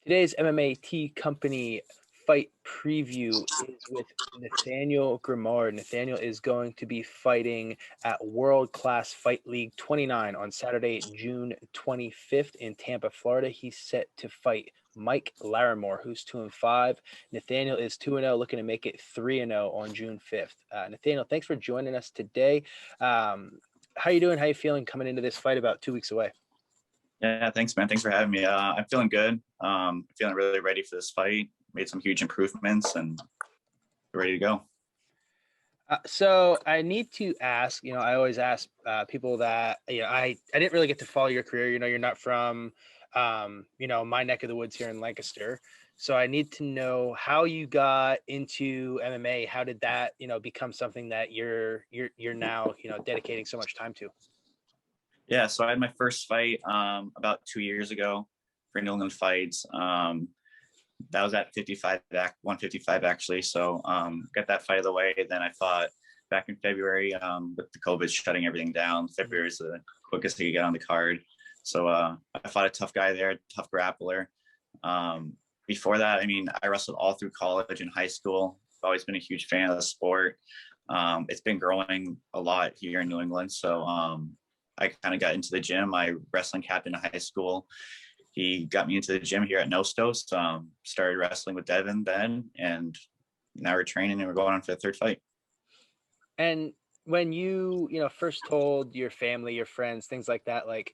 Today's MMA Tea Company fight preview is with Nathaniel Grimard. Nathaniel is going to be fighting at World Class Fight League 29 on Saturday, June 25th in Tampa, Florida. He's set to fight Mike Larimore, who's 2-5. Nathaniel is 2-0, looking to make it 3-0 on June 5th. Nathaniel, thanks for joining us today. How you doing? How you feeling coming into this fight about 2 weeks away? Yeah, thanks, man. Thanks for having me. I'm feeling good. Feeling really ready for this fight. Made some huge improvements and ready to go. So I need to ask, I always ask people that, I didn't really get to follow your career. You're not from, my neck of the woods here in Lancaster. So I need to know how you got into MMA. How did that, become something that you're now, dedicating so much time to? Yeah, so I had my first fight about 2 years ago for New England Fights. That was at 155 actually. So got that fight of the way. Then I fought back in February with the COVID shutting everything down. February is the quickest to get on the card. So I fought a tough guy there, tough grappler. Before that, I wrestled all through college and high school. I've always been a huge fan of the sport. It's been growing a lot here in New England. So I kind of got into the gym. My wrestling captain in high school, he got me into the gym here at Nostos. Started wrestling with Devin then, and now we're training and we're going on for the third fight. And when you, first told your family, your friends, things like that, like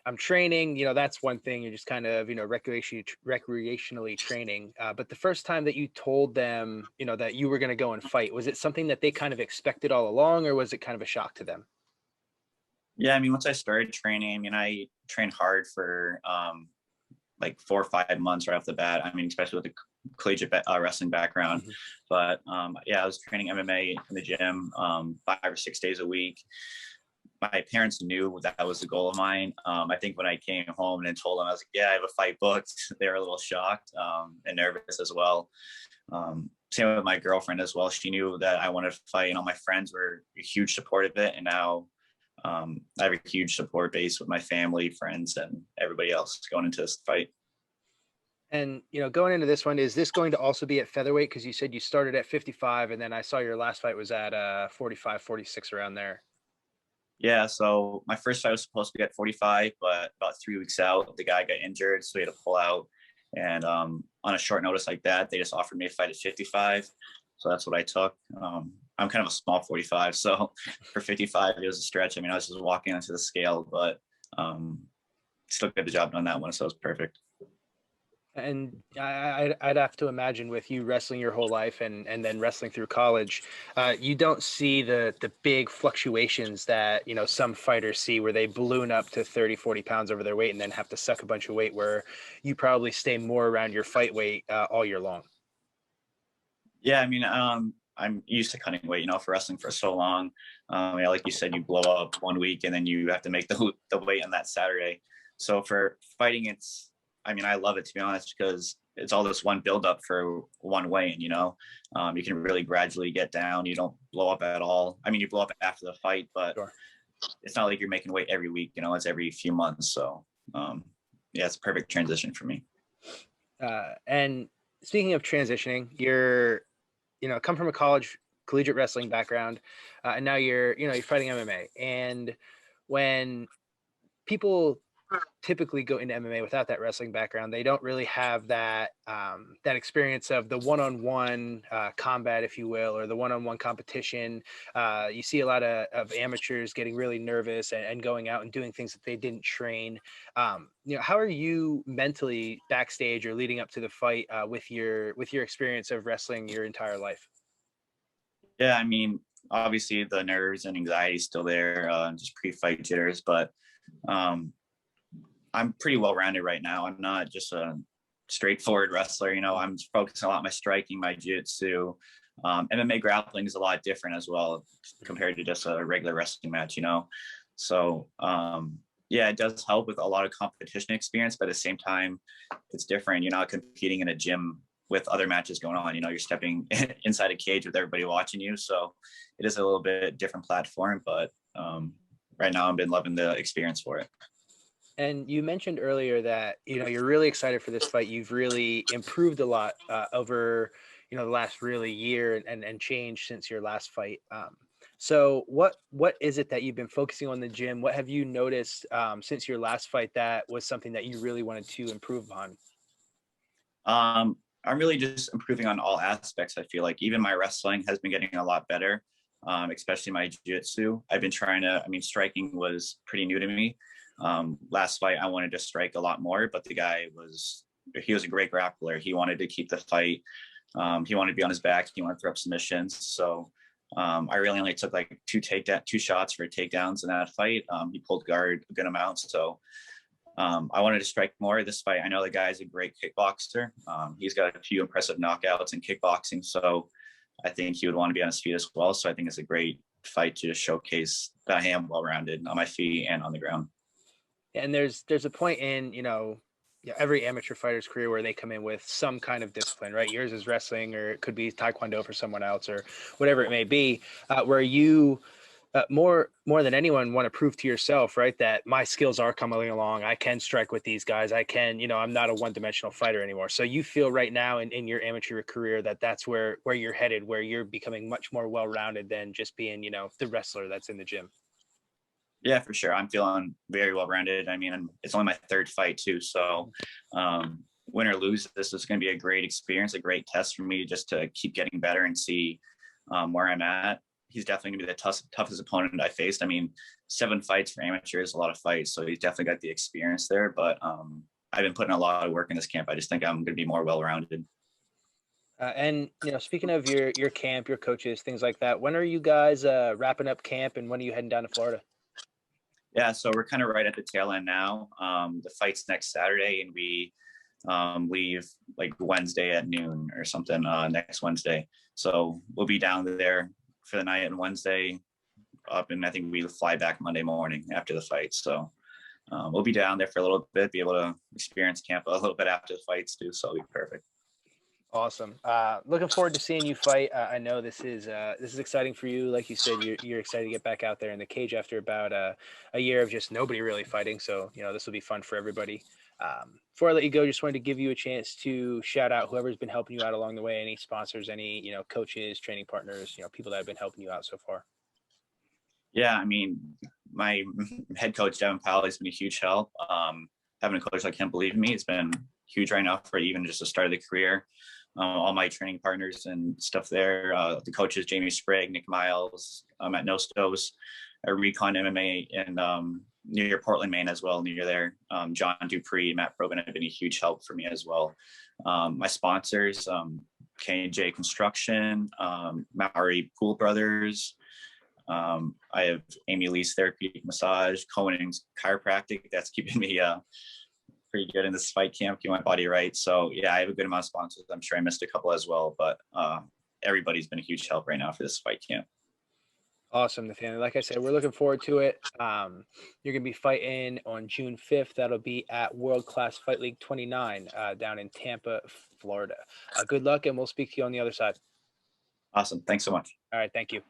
I'm training, that's one thing. You're just kind of, recreationally training. But the first time that you told them, that you were going to go and fight, was it something that they kind of expected all along, or was it kind of a shock to them? Yeah, once I started training, I trained hard for like 4 or 5 months right off the bat. Especially with the collegiate wrestling background. Mm-hmm. But yeah, I was training MMA in the gym 5 or 6 days a week. My parents knew that was the goal of mine. I think when I came home and told them, I was like, yeah, I have a fight booked. They were a little shocked and nervous as well. Same with my girlfriend as well. She knew that I wanted to fight. My friends were a huge support of it. And now I have a huge support base with my family, friends, and everybody else going into this fight. And, going into this one, is this going to also be at featherweight? Because you said you started at 55, and then I saw your last fight was at 45, 46, around there. Yeah, so my first fight was supposed to be at 45, but about 3 weeks out, the guy got injured, so he had to pull out. And on a short notice like that, they just offered me a fight at 55. So that's what I took. I'm kind of a small 45, so for 55, it was a stretch. I was just walking onto the scale, but still got the job done that one, so it was perfect. And I'd have to imagine, with you wrestling your whole life and then wrestling through college, you don't see the big fluctuations that, some fighters see, where they balloon up to 30, 40 pounds over their weight and then have to suck a bunch of weight, where you probably stay more around your fight weight all year long. Yeah, I'm used to cutting weight, for wrestling for so long. Like you said, you blow up 1 week and then you have to make the weight on that Saturday. So for fighting, I love it, to be honest, because it's all this one buildup for one weigh-in, you can really gradually get down. You don't blow up at all. You blow up after the fight, but Sure. It's not like you're making weight every week, it's every few months. So yeah, it's a perfect transition for me. And speaking of transitioning, you're, come from a collegiate wrestling background, and now you're fighting MMA. And when people typically go into MMA without that wrestling background, they don't really have that that experience of the one-on-one combat, if you will, or the one-on-one competition. You see a lot of amateurs getting really nervous and going out and doing things that they didn't train. How are you mentally backstage or leading up to the fight with your experience of wrestling your entire life? Yeah, obviously the nerves and anxiety is still there, just pre-fight jitters, but I'm pretty well-rounded right now. I'm not just a straightforward wrestler. I'm focusing a lot on my striking, my jiu-jitsu. MMA grappling is a lot different as well compared to just a regular wrestling match, So yeah, it does help with a lot of competition experience, but at the same time, it's different. You're not competing in a gym with other matches going on. You're stepping inside a cage with everybody watching you. So it is a little bit different platform, but right now I've been loving the experience for it. And you mentioned earlier that you're really excited for this fight. You've really improved a lot over the last really year and change since your last fight. So what is it that you've been focusing on in the gym? What have you noticed since your last fight that was something that you really wanted to improve on? I'm really just improving on all aspects. I feel like even my wrestling has been getting a lot better, especially my jiu-jitsu. I've been trying to, I mean, striking was pretty new to me. Last fight, I wanted to strike a lot more, but he was a great grappler. He wanted to keep the fight. He wanted to be on his back. He wanted to throw up submissions. So I really only took like two shots for takedowns in that fight. He pulled guard a good amount. So I wanted to strike more this fight. I know the guy's a great kickboxer. He's got a few impressive knockouts in kickboxing. So I think he would want to be on his feet as well. So I think it's a great fight to just showcase that I am well-rounded on my feet and on the ground. And there's a point in every amateur fighter's career where they come in with some kind of discipline, right? Yours is wrestling, or it could be taekwondo for someone else, or whatever it may be, where you more than anyone want to prove to yourself, right, that my skills are coming along. I can strike with these guys. I can, I'm not a one-dimensional fighter anymore. So you feel right now in your amateur career that that's where you're headed, where you're becoming much more well-rounded than just being, the wrestler that's in the gym. Yeah, for sure. I'm feeling very well rounded. I mean, it's only my third fight too. So win or lose, this is going to be a great experience, a great test for me just to keep getting better and see where I'm at. He's definitely gonna be the toughest opponent I faced. I mean, 7 fights for amateurs, a lot of fights. So he's definitely got the experience there, but I've been putting a lot of work in this camp. I just think I'm going to be more well-rounded. And speaking of your camp, your coaches, things like that, when are you guys wrapping up camp, and when are you heading down to Florida? Yeah, so we're kind of right at the tail end now. The fight's next Saturday, and we leave like Wednesday at noon or something next Wednesday. So we'll be down there for the night on Wednesday up, and I think we fly back Monday morning after the fight. So we'll be down there for a little bit, be able to experience camp a little bit after the fights too. So it'll be perfect. Awesome. Looking forward to seeing you fight. I know this is exciting for you. Like you said, you're excited to get back out there in the cage after about a year of just nobody really fighting. So this will be fun for everybody. Before I let you go, just wanted to give you a chance to shout out whoever's been helping you out along the way. Any sponsors, any coaches, training partners, people that have been helping you out so far. Yeah, I mean, my head coach Devin Powell has been a huge help. Having a coach like him believe in me, it's been huge right now for even just the start of the career. All my training partners and stuff there, the coaches Jamie Sprague, Nick Miles, at No Stoves, Recon MMA, and near Portland, Maine as well, near there. John Dupree, Matt Probin have been a huge help for me as well. My sponsors, K&J Construction, Maori Pool Brothers. I have Amy Lee's Therapeutic Massage, Cohen's Chiropractic. That's keeping me pretty good in this fight camp, keep my body right. So yeah, I have a good amount of sponsors. I'm sure I missed a couple as well, but everybody's been a huge help right now for this fight camp. Awesome, Nathaniel. Like I said, we're looking forward to it. You're going to be fighting on June 5th. That'll be at World Class Fight League 29 down in Tampa, Florida. Good luck, and we'll speak to you on the other side. Awesome. Thanks so much. All right. Thank you.